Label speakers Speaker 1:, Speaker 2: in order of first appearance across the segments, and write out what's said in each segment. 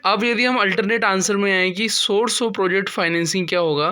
Speaker 1: अब यदि हम अल्टरनेट आंसर में आएँ कि सोर्स ऑफ प्रोजेक्ट फाइनेंसिंग क्या होगा,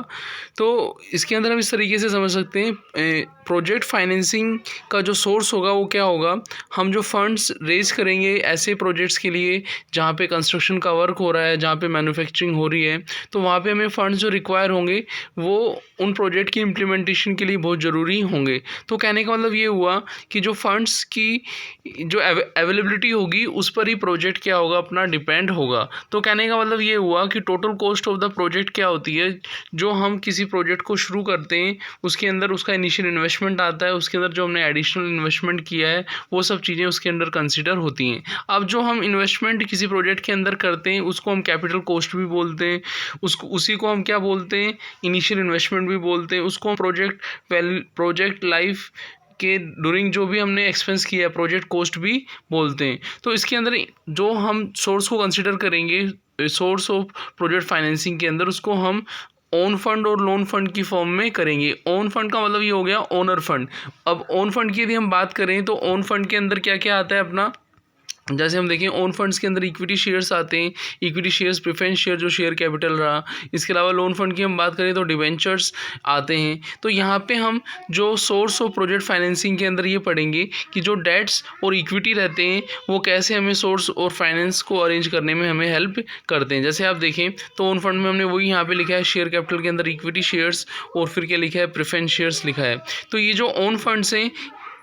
Speaker 1: तो इसके अंदर हम इस तरीके से समझ सकते हैं, प्रोजेक्ट फाइनेंसिंग का जो सोर्स होगा वो क्या होगा, हम जो फंड्स रेज़ करेंगे ऐसे प्रोजेक्ट्स के लिए जहाँ पे कंस्ट्रक्शन का वर्क हो रहा है, जहाँ पे मैन्युफैक्चरिंग हो रही है, तो वहाँ पे हमें फंड्स जो रिक्वायर होंगे वो उन प्रोजेक्ट की इम्प्लीमेंटेशन के लिए बहुत ज़रूरी होंगे। तो कहने का मतलब ये हुआ कि जो फंड्स की जो अवेलेबिलिटी होगी उस पर ही प्रोजेक्ट क्या होगा अपना डिपेंड होगा। तो कहने का मतलब ये हुआ कि total cost of the project क्या होती है, जो हम किसी प्रोजेक्ट को शुरू करते हैं उसके अंदर उसका इनिशियल इन्वेस्टमेंट आता है, उसके अंदर जो हमने एडिशनल इन्वेस्टमेंट किया है वो सब चीज़ें उसके अंदर कंसिडर होती हैं। अब जो हम इन्वेस्टमेंट किसी प्रोजेक्ट के अंदर करते हैं उसको हम कैपिटल कॉस्ट भी बोलते हैं, उसको उसी को हम क्या बोलते हैं, इनिशियल इन्वेस्टमेंट भी बोलते हैं, उसको हम प्रोजेक्ट लाइफ के ड्यूरिंग जो भी हमने एक्सपेंस किया है प्रोजेक्ट कॉस्ट भी बोलते हैं। तो इसके अंदर जो हम सोर्स को कंसिडर करेंगे सोर्स ऑफ प्रोजेक्ट फाइनेंसिंग के अंदर, उसको हम ओन फंड और लोन फंड की फॉर्म में करेंगे। ओन फंड का मतलब ये हो गया ओनर फंड। अब ओन फंड की यदि हम बात करें तो ओन फंड के अंदर क्या क्या आता है अपना, जैसे हम देखें ओन फंड्स के अंदर इक्विटी शेयर्स आते हैं, इक्विटी शेयर्स प्रेफरेंस शेयर जो शेयर कैपिटल रहा। इसके अलावा लोन फंड की हम बात करें तो डिबेंचर्स आते हैं। तो यहाँ पे हम जो सोर्स ऑफ प्रोजेक्ट फाइनेंसिंग के अंदर ये पढ़ेंगे कि जो डेट्स और इक्विटी रहते हैं वो कैसे हमें सोर्स और फाइनेंस को अरेंज करने में हमें हेल्प करते हैं। जैसे आप देखें तो ओन फंड में हमने वही यहाँ पे लिखा है शेयर कैपिटल के अंदर इक्विटी शेयर्स और फिर क्या लिखा है प्रेफरेंस शेयर्स लिखा है। तो ये जो ओन फंड्स हैं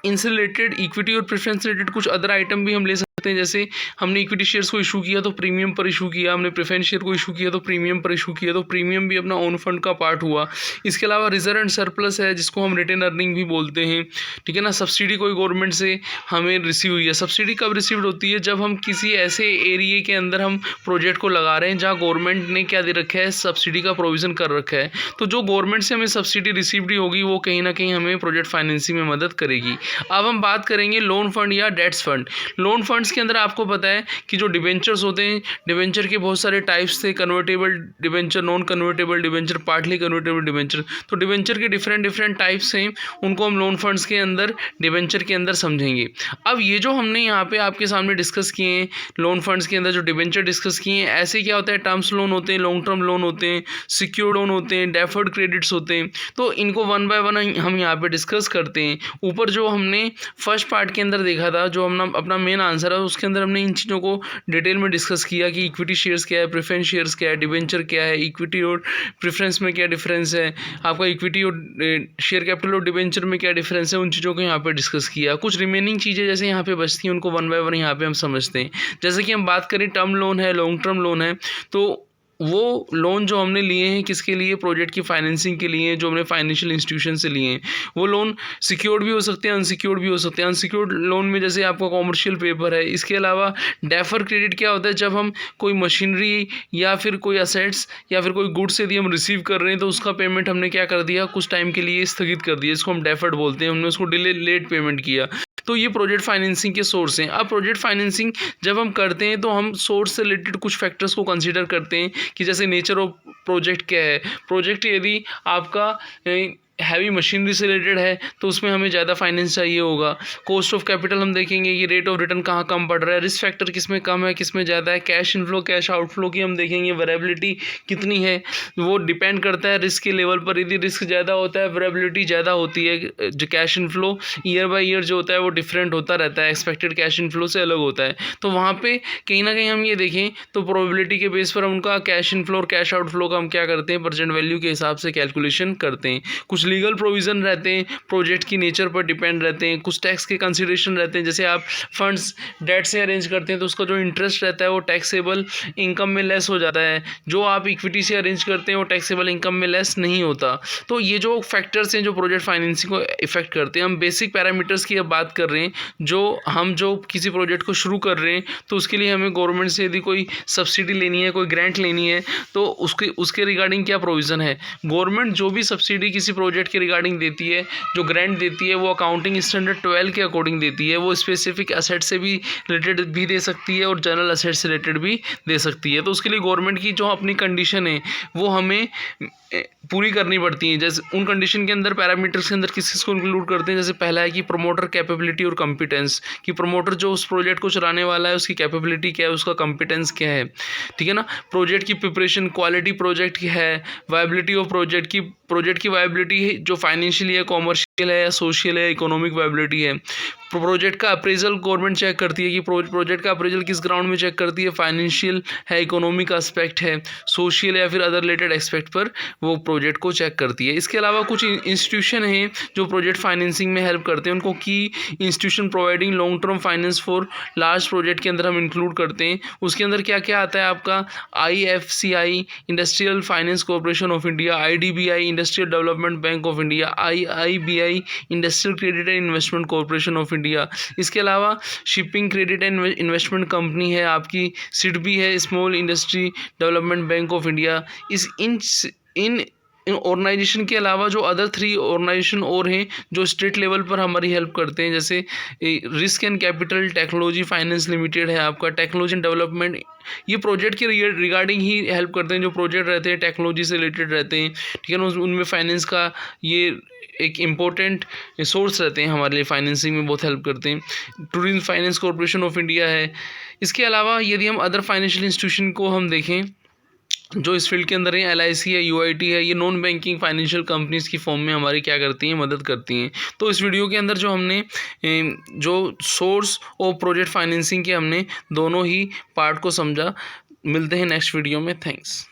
Speaker 1: इनसे रिलेटेड इक्विटी और प्रेफरेंस से रिलेटेड कुछ अदर आइटम भी हम ले सकते हैं। जैसे हमने इक्विटी शेयर्स को इशू किया तो प्रीमियम पर इशू किया, हमने प्रेफरेंस शेयर को इशू किया तो प्रीमियम पर इशू किया, तो प्रीमियम भी अपना ओन फंड का पार्ट हुआ। इसके अलावा रिजर्व एंड सरप्लस है जिसको हम रिटेन अर्निंग भी बोलते हैं, ठीक है ना। सब्सिडी कोई गवर्नमेंट से हमें रिसीव हुई है, सब्सिडी कब रिसीव्ड होती है, जब हम किसी ऐसे एरिए के अंदर हम प्रोजेक्ट को लगा रहे हैं जहाँ गवर्नमेंट ने क्या दे रखा है, सब्सिडी का प्रोविज़न कर रखा है। तो जो गवर्नमेंट से हमें सब्सिडी रिसीव्ड होगी वो कहीं ना कहीं हमें प्रोजेक्ट फाइनेंसिंग में मदद करेगी। अब हम बात करेंगे लोन फंड या डेट्स फंड। लोन फंड्स के अंदर आपको पता है कि जो डिबेंचर्स होते हैं, डिबेंचर के बहुत सारे टाइप्स थे, convertible debenture, non convertible debenture, partly convertible debenture. तो डिबेंचर के डिफरेंट टाइप्स हैं, उनको हम लोन फंड्स के अंदर डिबेंचर के अंदर समझेंगे। अब ये जो हमने यहाँ पे आपके सामने डिस्कस किए हैं लोन फंड्स के अंदर जो डिबेंचर डिस्कस किए हैं, ऐसे क्या होता है, टर्म्स लोन होते हैं, लॉन्ग टर्म लोन होते हैं, सिक्योर्ड लोन होते हैं, डेफर्ड क्रेडिट्स होते हैं। तो इनको वन बाय वन हम यहाँ पे डिस्कस करते हैं। ऊपर जो हमने फर्स्ट पार्ट के अंदर देखा था, जो हम अपना मेन आंसर है उसके अंदर हमने इन चीज़ों को डिटेल में डिस्कस किया कि इक्विटी शेयर्स क्या है, प्रेफरेंस शेयर्स क्या है, डिबेंचर क्या है, इक्विटी और प्रेफरेंस में क्या डिफरेंस है, आपका इक्विटी और शेयर कैपिटल और डिबेंचर में क्या डिफरेंस है, उन चीज़ों को यहाँ पे डिस्कस किया। कुछ रिमेनिंग चीज़ें जैसे यहाँ पे बचती हैं उनको वन बाय वन यहाँ पे हम समझते हैं। जैसे कि हम बात करें टर्म लोन है, लॉन्ग टर्म लोन है, तो वो लोन जो हमने लिए हैं किसके लिए, प्रोजेक्ट की फाइनेंसिंग के लिए, जो हमने फाइनेंशियल इंस्टीट्यूशन से लिए हैं। वो लोन सिक्योर्ड भी हो सकते हैं, अनसिक्योर्ड भी हो सकते हैं। अनसिक्योर्ड लोन में जैसे आपका कॉमर्शियल पेपर है। इसके अलावा डेफर क्रेडिट क्या होता है, जब हम कोई मशीनरी या फिर कोई असेट्स या फिर कोई गुड्स यदि हम रिसीव कर रहे हैं तो उसका पेमेंट हमने क्या कर दिया, कुछ टाइम के लिए स्थगित कर दिया, इसको हम डेफर्ड बोलते हैं, हमने उसको डिले लेट पेमेंट किया। तो ये प्रोजेक्ट फाइनेंसिंग के सोर्स हैं। अब प्रोजेक्ट फाइनेंसिंग जब हम करते हैं तो हम सोर्स से रिलेटेड कुछ फैक्टर्स को कंसीडर करते हैं कि जैसे नेचर ऑफ प्रोजेक्ट क्या है। प्रोजेक्ट यदि आपका हैवी मशीनरी से रिलेटेड है तो उसमें हमें ज़्यादा फाइनेंस चाहिए होगा। कॉस्ट ऑफ कैपिटल हम देखेंगे कि रेट ऑफ रिटर्न कहाँ कम पड़ रहा है, रिस्क फैक्टर किस में कम है किस में ज़्यादा है, कैश इनफ्लो कैश आउटफ्लो की हम देखेंगे वेरिएबिलिटी कितनी है, वो डिपेंड करता है रिस्क के लेवल पर। यदि रिस्क ज़्यादा होता है वेरिएबिलिटी ज़्यादा होती है। जो cash inflow year by year जो होता है वो डिफरेंट होता रहता है, एक्सपेक्टेड कैश इनफ्लो से अलग होता है। तो वहाँ पर कहीं ना कहीं हम ये देखें तो प्रोबेबिलिटी के बेस पर हम उनका कैश इनफ्लो और कैश आउटफ्लो का हम क्या करते हैं, परसेंट वैल्यू के हिसाब से कैलकुलेशन करते हैं। कुछ लीगल प्रोविज़न रहते हैं, प्रोजेक्ट की नेचर पर डिपेंड रहते हैं। कुछ टैक्स के कंसिडरेशन रहते हैं, जैसे आप फंड्स डेट से अरेंज करते हैं तो उसका जो इंटरेस्ट रहता है वो टैक्सेबल इनकम में लेस हो जाता है। जो आप इक्विटी से अरेंज करते हैं वो टैक्सेबल इनकम में लेस नहीं होता। तो ये जो फैक्टर्स हैं जो प्रोजेक्ट फाइनेंसिंग को इफेक्ट करते हैं। हम बेसिक पैरामीटर्स की अब बात कर रहे हैं। जो किसी प्रोजेक्ट को शुरू कर रहे हैं तो उसके लिए हमें गवर्नमेंट से यदि कोई सब्सिडी लेनी है, कोई ग्रांट लेनी है तो उसके रिगार्डिंग क्या प्रोविज़न है। गवर्नमेंट जो भी सब्सिडी किसी प्रोजेक्ट प्रोजेक्ट के रिगार्डिंग देती है, जो ग्रांट देती है वो अकाउंटिंग स्टैंडर्ड 12 के अकॉर्डिंग देती है। वो स्पेसिफिक एसेट से भी रिलेटेड भी दे सकती है और जनरल एसेट से रिलेटेड भी दे सकती है। तो उसके लिए गवर्नमेंट की जो अपनी कंडीशन है वो हमें पूरी करनी पड़ती है। जैसे उन कंडीशन के अंदर पैरामीटर्स के अंदर किस को इंक्लूड करते हैं, जैसे पहला है कि प्रमोटर कैपेबिलिटी और कॉम्पिटेंस, कि प्रमोटर जो उस प्रोजेक्ट को चलाने वाला है उसकी कैपेबिलिटी क्या है, उसका कॉम्पिटेंस क्या है, ठीक है ना। प्रोजेक्ट की प्रिपरेशन, क्वालिटी प्रोजेक्ट की है, वायबिलिटी ऑफ प्रोजेक्ट की वायबिलिटी जो फाइनेंशियल है, कॉमर्शियल है या सोशल है, इकोनॉमिक वायबिलिटी है। प्रोजेक्ट का अप्रेजल गवर्नमेंट चेक करती है कि प्रोजेक्ट का अप्रेजल किस ग्राउंड में चेक करती है, फाइनेंशियल है, इकोनॉमिक एस्पेक्ट है, सोशल या फिर अदर रिलेटेड एस्पेक्ट पर वो प्रोजेक्ट को चेक करती है। इसके अलावा कुछ इंस्टीट्यूशन हैं जो प्रोजेक्ट फाइनेंसिंग में हेल्प करते हैं, उनको की institution providing long term finance for large project के अंदर हम इंक्लूड करते हैं। उसके अंदर क्या क्या आता है आपका, IFCI industrial finance corporation of India, IDBI industrial development bank of India, IIBI industrial credit and investment corporation of India. इसके अलावा shipping credit and investment company है आपकी, SIDBI है, small industry development bank of India. इन organisation के अलावा जो other 3 organisation और हैं जो स्टेट लेवल पर हमारी हेल्प करते हैं, जैसे risk and capital technology finance limited है आपका, टेक्नोलॉजी एंड डेवलपमेंट, ये प्रोजेक्ट के रिगार्डिंग ही हेल्प करते हैं। जो प्रोजेक्ट रहते हैं टेक्नोलॉजी से रिलेटेड रहते हैं, ठीक है ना, उनमें फाइनेंस का ये एक इम्पोर्टेंट सोर्स रहते हैं, हमारे लिए फाइनेंसिंग में बहुत हेल्प करते हैं। Tourism finance corporation of India है। इसके अलावा यदि हम अदर फाइनेंशियल इंस्टीट्यूशन को हम देखें जो इस फील्ड के अंदर है, LIC है, UIT है, ये नॉन बैंकिंग फाइनेंशियल कंपनीज़ की फॉर्म में हमारी क्या करती हैं, मदद करती हैं। तो इस वीडियो के अंदर जो हमने जो सोर्स और प्रोजेक्ट फाइनेंसिंग के हमने दोनों ही पार्ट को समझा। मिलते हैं नेक्स्ट वीडियो में। थैंक्स।